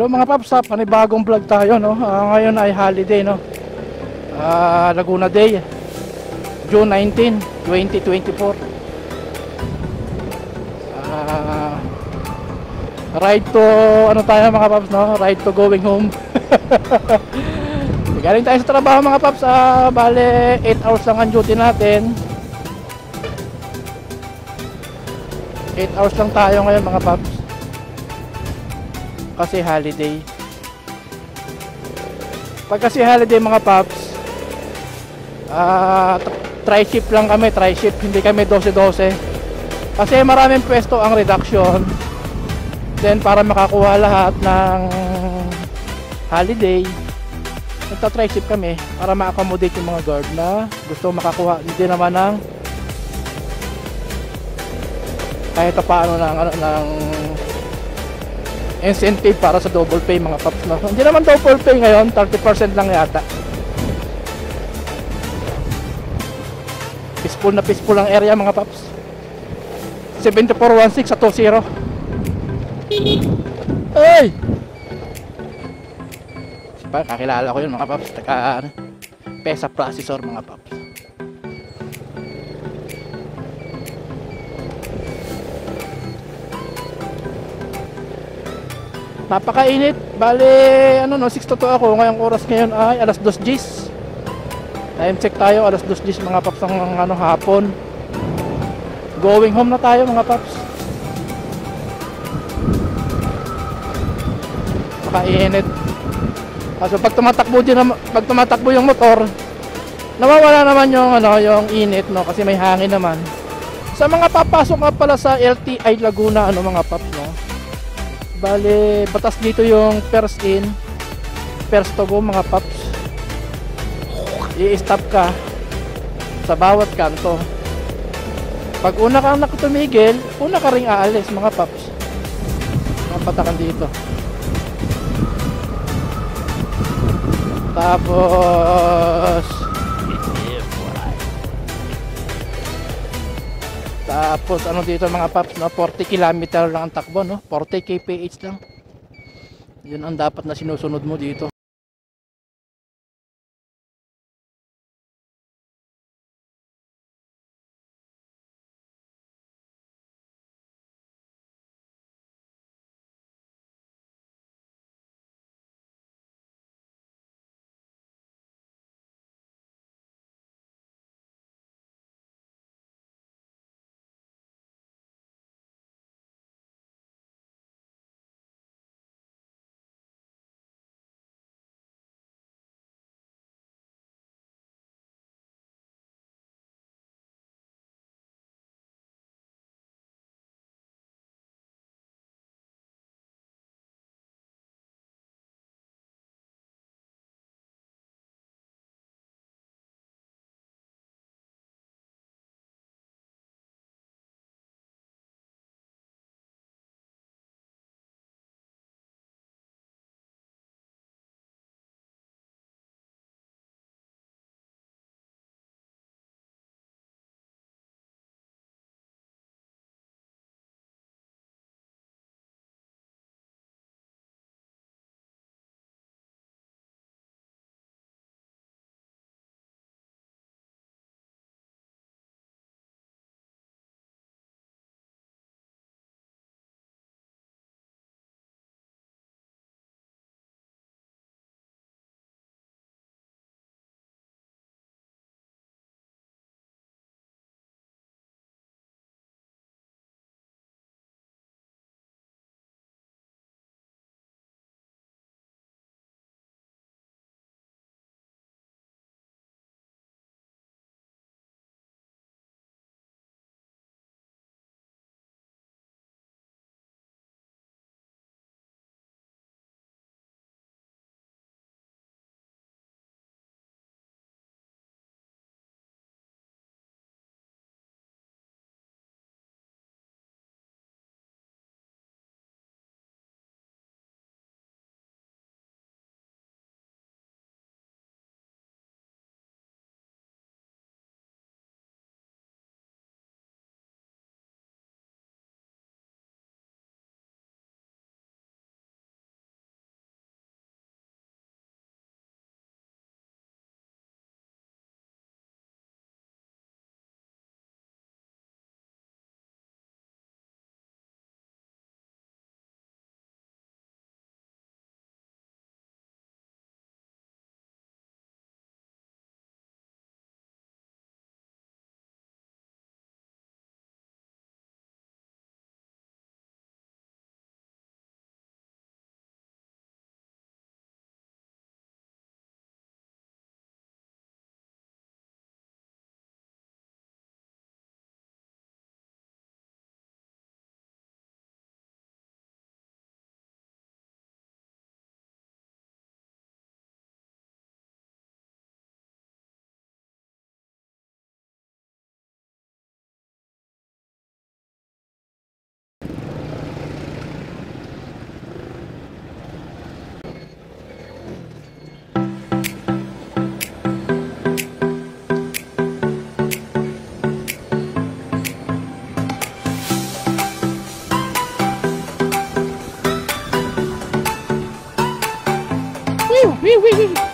So mga paps, panibagong vlog tayo, no? Ngayon ay holiday, no? Laguna Day, June 19, 2024. Ride to, ano tayo mga paps, no? Ride to going home. Galing tayo sa trabaho mga paps, bale 8 hours lang ang duty natin. 8 hours lang tayo ngayon mga paps, kasi holiday. Pag kasi holiday mga paps, tri-shift lang kami, tri-shift, hindi kami 12-12. Kasi maraming pwesto ang reduction. Then para makakuha lahat ng holiday, nagta-tri-shift kami para ma-accommodate yung mga guard na gusto makakuha hindi naman ng kahit paano ng incentive para sa double pay mga paps, no? Hindi naman double pay ngayon, 30% lang yata. Peaceful ang area mga paps. 7416 sa 20. Ay! Kakilala ko yun mga paps, PESA processor mga paps. Napakainit. Bale, 6 to 2 ako. Ngayong oras ngayon ay alas 2 Gs. Time check tayo, alas 2 Gs mga paps ng hapon. Going home na tayo mga paps. Napakainit. So pag tumatakbo yung motor, nawawala naman yung init, no, kasi may hangin naman. Sa mga papasok nga pala sa LTI Laguna, mga paps, no. Bale, batas dito yung first in, first to go mga paps. I-stop ka sa bawat kanto. Pag una kang nakatumigil, una ka ring aalis mga paps. Mga patakan dito. Tapos dito mga paps, no, 40 km lang ang takbo, no, 40 kph lang. Yun ang dapat na sinusunod mo dito. wee, wee.